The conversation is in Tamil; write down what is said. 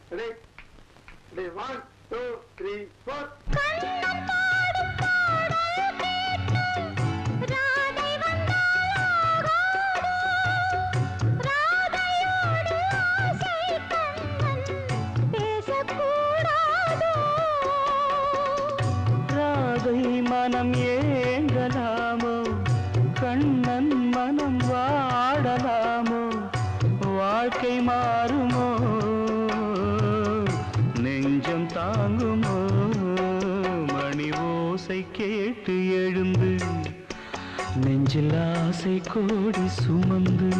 1 2 3 4 மனம் ஏங்கலாமோ கண்ணன் மனம் வாடலாமோ வாழ்க்கை மாறுமோ நெஞ்சம் தாங்குமோ மணி ஓசை கேட்டு எழுந்து நெஞ்சில் ஆசை கோடி சுமந்து